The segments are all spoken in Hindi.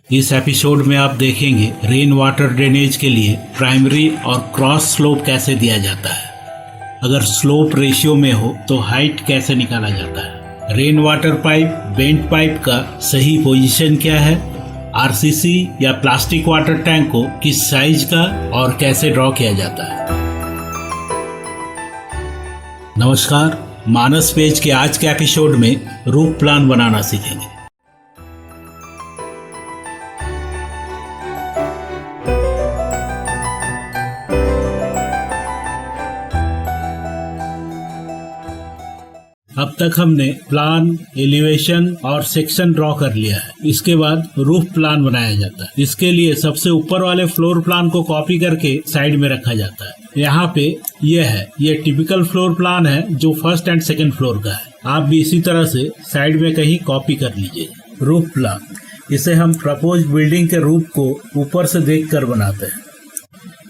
इस एपिसोड में आप देखेंगे रेन वाटर ड्रेनेज के लिए प्राइमरी और क्रॉस स्लोप कैसे दिया जाता है। अगर स्लोप रेशियो में हो तो हाइट कैसे निकाला जाता है। Rain water pipe, bent pipe का सही पोजीशन क्या है। आरसीसी या प्लास्टिक वाटर टैंक को किस साइज का और कैसे ड्रॉ किया जाता है। नमस्कार, मानस पेज के आज के एपिसोड में रूफ प्लान बनाना सीखेंगे। अब तक हमने प्लान, एलिवेशन और सेक्शन ड्रॉ कर लिया है। इसके बाद रूफ प्लान बनाया जाता है। इसके लिए सबसे ऊपर वाले फ्लोर प्लान को कॉपी करके साइड में रखा जाता है। यहाँ पे ये टिपिकल फ्लोर प्लान है जो फर्स्ट एंड सेकंड फ्लोर का है। आप भी इसी तरह से साइड में कहीं कॉपी कर लीजिए। रूफ प्लान, इसे हम प्रपोज बिल्डिंग के रूफ को ऊपर से देखकर बनाते हैं,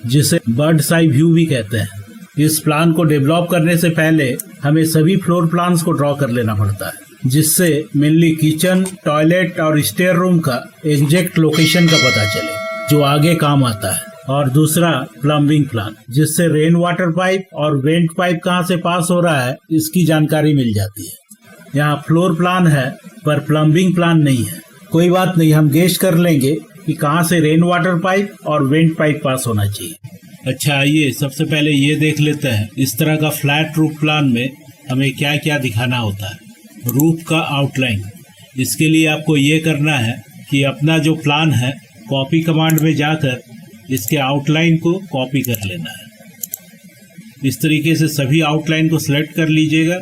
जिसे बर्ड्स आई व्यू भी कहते हैं। इस प्लान को डेवलप करने से पहले हमें सभी फ्लोर प्लान्स को ड्रॉ कर लेना पड़ता है, जिससे मेनली किचन, टॉयलेट और स्टेयर रूम का एग्जैक्ट लोकेशन का पता चले, जो आगे काम आता है। और दूसरा प्लम्बिंग प्लान, जिससे रेन वाटर पाइप और वेंट पाइप कहाँ से पास हो रहा है इसकी जानकारी मिल जाती है। यहाँ फ्लोर प्लान है पर प्लम्बिंग प्लान नहीं है। कोई बात नहीं, हम गेस कर लेंगे कि कहाँ से रेन वाटर पाइप और वेंट पाइप पास होना चाहिए। अच्छा, आइए सबसे पहले ये देख लेते हैं इस तरह का फ्लैट रूफ प्लान में हमें क्या क्या दिखाना होता है। रूफ का आउटलाइन, इसके लिए आपको ये करना है कि अपना जो प्लान है कॉपी कमांड में जाकर इसके आउटलाइन को कॉपी कर लेना है। इस तरीके से सभी आउटलाइन को सिलेक्ट कर लीजिएगा।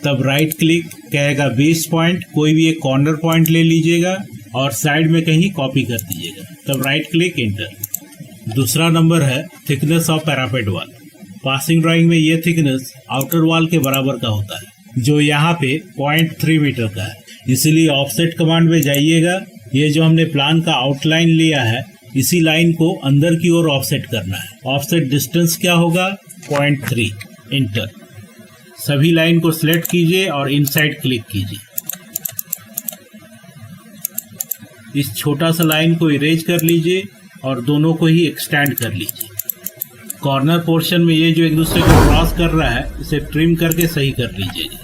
तब राइट क्लिक कहेगा बेस पॉइंट, कोई भी एक कॉर्नर पॉइंट ले लीजिएगा और साइड में कहीं कॉपी कर दीजिएगा। तब राइट क्लिक, एंटर। दूसरा नंबर है thickness of parapet wall. Passing drawing में ये थिकनेस आउटर वॉल के बराबर का होता है, जो यहाँ पे 0.3 मीटर का है। इसीलिए ऑफसेट कमांड में जाइएगा। ये जो हमने प्लान का आउटलाइन लिया है, इसी लाइन को अंदर की ओर ऑफसेट करना है। ऑफसेट डिस्टेंस क्या होगा? 0.3, एंटर। सभी लाइन को सिलेक्ट कीजिए और इनसाइड क्लिक कीजिए। इस छोटा सा लाइन को इरेज कर लीजिए और दोनों को ही एक्सटेंड कर लीजिए। कॉर्नर पोर्शन में ये जो एक दूसरे को क्रॉस कर रहा है, इसे ट्रिम करके सही कर लीजिएगा।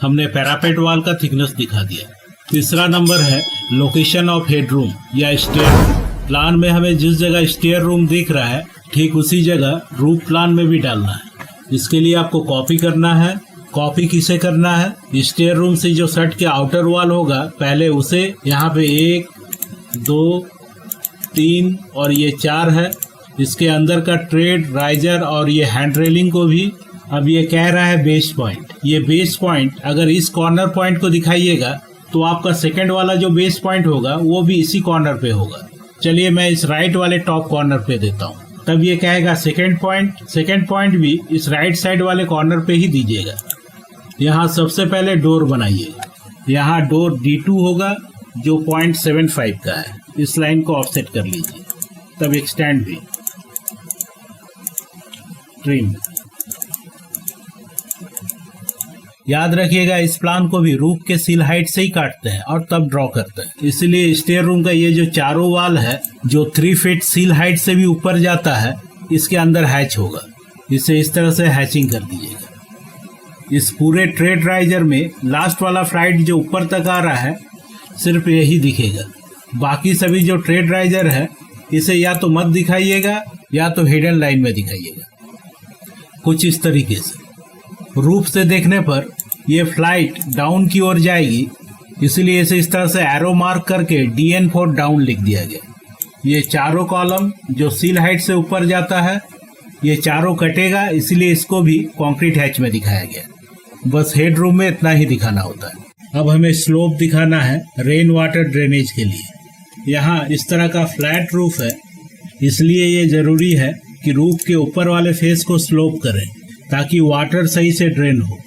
हमने पैरापेट वॉल का थिकनेस दिखा दिया। तीसरा नंबर है लोकेशन ऑफ हेडरूम या स्टेयर रूम। प्लान में हमें जिस जगह स्टेयर रूम दिख रहा है, ठीक उसी जगह रूफ प्लान में भी डालना है। इसके लिए आपको कॉपी करना है। कॉपी किसे करना है? स्टेयर रूम से जो सट के आउटर वॉल होगा, पहले उसे यहाँ पे 1, 2, 3 और ये 4 है। इसके अंदर का ट्रेड, राइजर और ये हैंड रेलिंग को भी अब ये कह रहा है बेस पॉइंट। ये बेस पॉइंट अगर इस कॉर्नर पॉइंट को दिखाइएगा तो आपका सेकंड वाला जो बेस पॉइंट होगा वो भी इसी कॉर्नर पे होगा। चलिए मैं इस राइट वाले टॉप कॉर्नर पे देता हूँ। तब ये कहेगा सेकंड पॉइंट भी इस राइट साइड वाले कॉर्नर पे ही दीजिएगा। यहाँ सबसे पहले डोर बनाइएगा। यहाँ डोर D2 होगा जो 0.75 का है। इस लाइन को ऑफसेट कर लीजिए। तब एक्सटेंड भी, ट्रिम। याद रखिएगा इस प्लान को भी रूफ के सील हाइट से ही काटते हैं और तब ड्रॉ करते हैं। इसलिए स्टेयर रूम का ये जो चारों वाल है, जो 3 फीट सील हाइट से भी ऊपर जाता है, इसके अंदर हैच होगा। इसे इस तरह से हैचिंग कर दीजिएगा। इस पूरे ट्रेड राइजर में लास्ट वाला फ्लाइट जो ऊपर तक आ रहा है, सिर्फ यही दिखेगा। बाकी सभी जो ट्रेड राइजर है, इसे या तो मत दिखाइएगा या तो हिडन लाइन में दिखाइएगा। कुछ इस तरीके से रूफ से देखने पर यह फ्लाइट डाउन की ओर जाएगी, इसलिए इसे इस तरह से एरो मार्क करके DN for डाउन लिख दिया गया। ये चारों कॉलम जो सील हाइट से ऊपर जाता है, ये चारों कटेगा, इसलिए इसको भी कंक्रीट हैच में दिखाया गया। बस हेड रूम में इतना ही दिखाना होता है। अब हमें स्लोप दिखाना है रेन वाटर ड्रेनेज के लिए। यहाँ इस तरह का फ्लैट रूफ है, इसलिए ये जरूरी है कि रूफ के ऊपर वाले फेस को स्लोप करें ताकि वाटर सही से ड्रेन हो।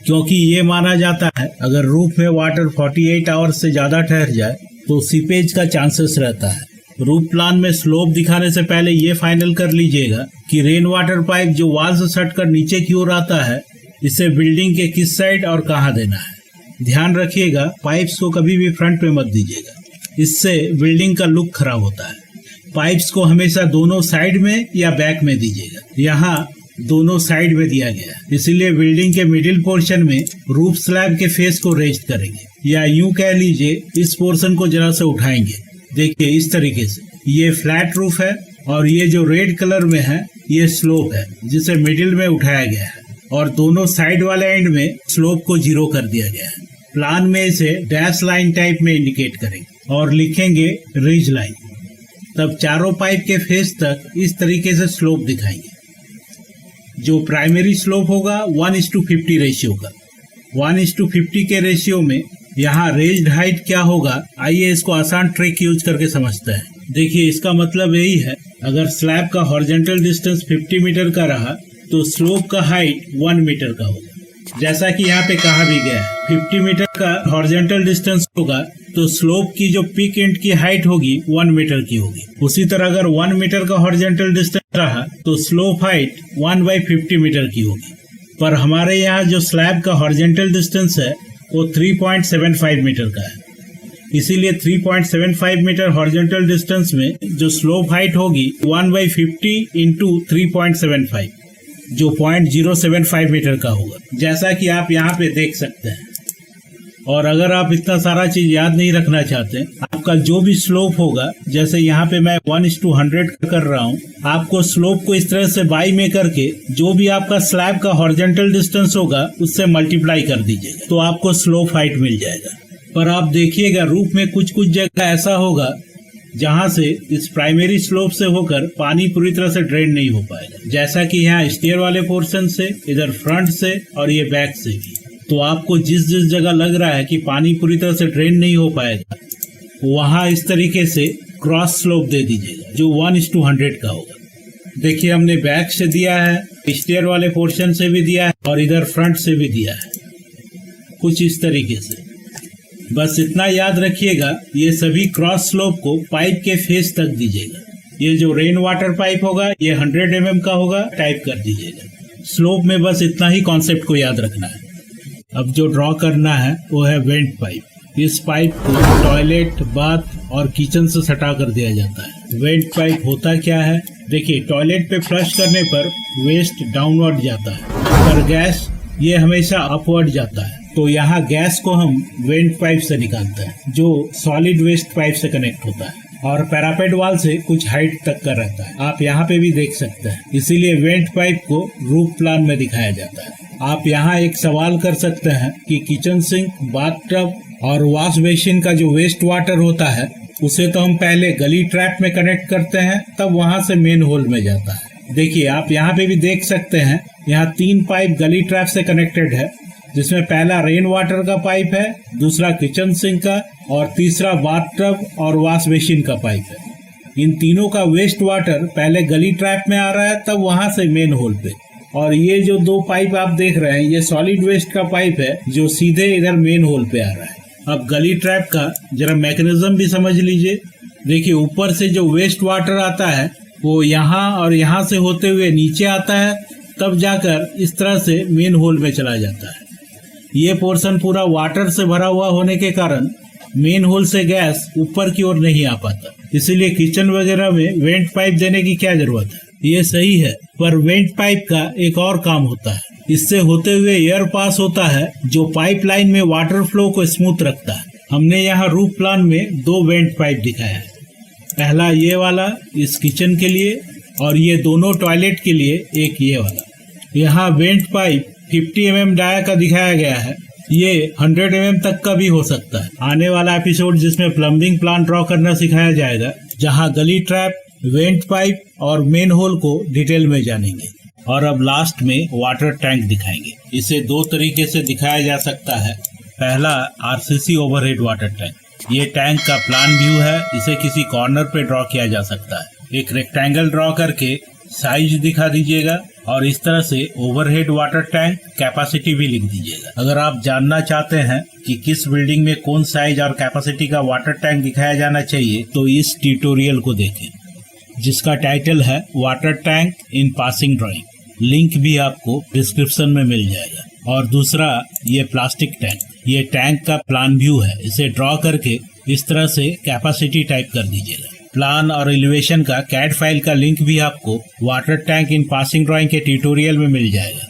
क्योंकि ये माना जाता है अगर रूफ में वाटर 48 आवर्स से ज्यादा ठहर जाए तो सीपेज का चांसेस रहता है। रूफ प्लान में स्लोप दिखाने से पहले ये फाइनल कर लीजिएगा कि रेन वाटर पाइप जो वाल से सटकर नीचे की ओर आता है, इसे बिल्डिंग के किस साइड और कहाँ देना है। ध्यान रखिएगा पाइप्स को कभी भी फ्रंट पे मत दीजिएगा। इससे बिल्डिंग का लुक खराब होता है। पाइप्स को हमेशा दोनों साइड में या बैक में दीजिएगा। यहाँ दोनों साइड में दिया गया है, इसीलिए बिल्डिंग के मिडिल पोर्शन में रूफ स्लैब के फेस को रेज करेंगे, या यूं कह लीजिए इस पोर्शन को जरा से उठाएंगे। देखिए इस तरीके से ये फ्लैट रूफ है और ये जो रेड कलर में है ये स्लोप है, जिसे मिडिल में उठाया गया है और दोनों साइड वाले एंड में स्लोप को 0 कर दिया गया है। प्लान में इसे डैश लाइन टाइप में इंडिकेट करेंगे और लिखेंगे रिज लाइन। तब चारों पाइप के फेस तक इस तरीके से स्लोप दिखाएंगे। जो प्राइमरी स्लोप होगा 1:50 रेशियो का। 1:50 के रेशियो में यहाँ रेज्ड हाइट क्या होगा, आइए इसको आसान ट्रिक यूज करके समझते हैं। देखिए इसका मतलब यही है, अगर स्लैब का हॉरिजॉन्टल डिस्टेंस 50 मीटर का रहा तो स्लोप का हाइट 1 मीटर का होगा। जैसा कि यहाँ पे कहा भी गया है 50 मीटर का हॉरिजॉन्टल डिस्टेंस होगा तो स्लोप की जो पीक एंड की हाइट होगी 1 मीटर की होगी। उसी तरह अगर 1 मीटर का हॉरिजॉन्टल डिस्टेंस रहा तो स्लोप हाइट 1/50 मीटर की होगी। पर हमारे यहाँ जो स्लैब का हॉरिजॉन्टल डिस्टेंस है वो 3.75 मीटर का है, इसीलिए 3.75 मीटर हॉरिजॉन्टल डिस्टेंस में जो स्लोप हाइट होगी 1/50 इंटू 3.75, जो 0.075 मीटर का होगा, जैसा कि आप यहाँ पे देख सकते हैं। और अगर आप इतना सारा चीज याद नहीं रखना चाहते, आपका जो भी स्लोप होगा, जैसे यहाँ पे मैं 1:100 कर रहा हूँ, आपको स्लोप को इस तरह से बाई में करके जो भी आपका स्लैब का हॉरिजॉन्टल डिस्टेंस होगा उससे मल्टीप्लाई कर दीजिएगा तो आपको स्लोप हाइट मिल जाएगा। पर आप देखिएगा रूफ में कुछ कुछ जगह ऐसा होगा जहाँ से इस प्राइमरी स्लोप से होकर पानी पूरी तरह से ड्रेन नहीं हो पाएगा, जैसा कि यहाँ स्टेयर वाले पोर्शन से, इधर फ्रंट से और ये बैक से भी। तो आपको जिस जिस जगह लग रहा है कि पानी पूरी तरह से ड्रेन नहीं हो पाएगा, वहां इस तरीके से क्रॉस स्लोप दे दीजिएगा जो 1:100 का होगा। देखिए हमने बैक से दिया है, स्टेयर वाले पोर्शन से भी दिया है और इधर फ्रंट से भी दिया है, कुछ इस तरीके से। बस इतना याद रखिएगा, ये सभी क्रॉस स्लोप को पाइप के फेस तक दीजिएगा। ये जो रेन वाटर पाइप होगा ये 100 mm का होगा, टाइप कर दीजिएगा। स्लोप में बस इतना ही कॉन्सेप्ट को याद रखना है। अब जो ड्रॉ करना है वो है वेंट पाइप। इस पाइप को टॉयलेट, बाथ और किचन से सटा कर दिया जाता है। वेंट पाइप होता क्या है, देखिए टॉयलेट पे फ्लश करने पर वेस्ट डाउनवर्ड जाता है, पर गैस ये हमेशा अपवर्ड जाता है। तो यहाँ गैस को हम वेंट पाइप से निकालते हैं जो सॉलिड वेस्ट पाइप से कनेक्ट होता है और पैरापेट वाल से कुछ हाइट तक का रहता है। आप यहाँ पे भी देख सकते हैं, इसीलिए वेंट पाइप को रूफ प्लान में दिखाया जाता है। आप यहाँ एक सवाल कर सकते हैं कि किचन सिंक, बाथटब और वॉश बेसिन का जो वेस्ट वाटर होता है उसे तो हम पहले गली ट्रैप में कनेक्ट करते हैं, तब वहां से मेन होल में जाता है। देखिए आप यहाँ पे भी देख सकते हैं, यहाँ 3 पाइप गली ट्रैप से कनेक्टेड है, जिसमें पहला रेन वाटर का पाइप है, दूसरा किचन सिंक का और तीसरा बाथटब और वॉश बेसिन का पाइप है। इन तीनों का वेस्ट वाटर पहले गली ट्रैप में आ रहा है, तब वहां से मेन होल पे। और ये जो 2 पाइप आप देख रहे हैं ये सॉलिड वेस्ट का पाइप है जो सीधे इधर मेन होल पे आ रहा है। अब गली ट्रैप का जरा मैकेनिज्म भी समझ लीजिए। देखिए ऊपर से जो वेस्ट वाटर आता है वो यहाँ और यहाँ से होते हुए नीचे आता है, तब जाकर इस तरह से मेन होल में चला जाता है। ये पोर्शन पूरा वाटर से भरा हुआ होने के कारण मेन होल से गैस ऊपर की ओर नहीं आ पाता, इसीलिए किचन वगैरह में वेंट पाइप देने की क्या जरूरत है। ये सही है, पर वेंट पाइप का एक और काम होता है, इससे होते हुए एयर पास होता है जो पाइपलाइन में वाटर फ्लो को स्मूथ रखता है। हमने यहाँ रूफ प्लान में 2 वेंट पाइप दिखाया है, पहला ये वाला इस किचन के लिए और ये दोनों टॉयलेट के लिए एक ये वाला। यहाँ वेंट पाइप 50 mm डाया का दिखाया गया है, ये 100 mm तक का भी हो सकता है। आने वाला एपिसोड जिसमें प्लम्बिंग प्लान ड्रॉ करना सिखाया जाएगा, जहाँ गली ट्रैप, वेंट पाइप और मेन होल को डिटेल में जानेंगे। और अब लास्ट में वाटर टैंक दिखाएंगे। इसे 2 तरीके से दिखाया जा सकता है। पहला आरसीसी ओवरहेड वाटर टैंक। ये टैंक का प्लान व्यू है, इसे किसी कॉर्नर पे ड्रॉ किया जा सकता है। एक रेक्टेंगल ड्रॉ करके साइज दिखा दीजिएगा और इस तरह से ओवरहेड वाटर टैंक कैपेसिटी भी लिख दीजिएगा। अगर आप जानना चाहते हैं कि किस बिल्डिंग में कौन साइज और कैपेसिटी का वाटर टैंक दिखाया जाना चाहिए तो इस ट्यूटोरियल को देखें, जिसका टाइटल है water tank in passing drawing. Link भी आपको डिस्क्रिप्शन में मिल जाएगा। और दूसरा ये प्लास्टिक टैंक, ये टैंक का प्लान व्यू है, इसे ड्रॉ करके इस तरह से कैपेसिटी टाइप कर दीजिएगा। प्लान और एलिवेशन का कैड फाइल का लिंक भी आपको water tank in passing drawing के ट्यूटोरियल में मिल जाएगा।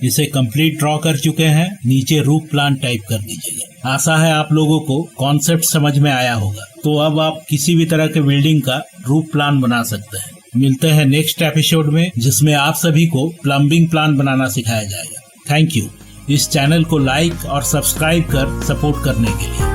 इसे कंप्लीट ड्रॉ कर चुके हैं, नीचे रूफ प्लान टाइप कर दीजिएगा। आशा है आप लोगों को कॉन्सेप्ट समझ में आया होगा। तो अब आप किसी भी तरह के बिल्डिंग का रूफ प्लान बना सकते हैं। मिलते हैं नेक्स्ट एपिसोड में, जिसमें आप सभी को प्लम्बिंग प्लान बनाना सिखाया जाएगा। Thank you. इस चैनल को लाइक और सब्सक्राइब कर सपोर्ट करने के लिए।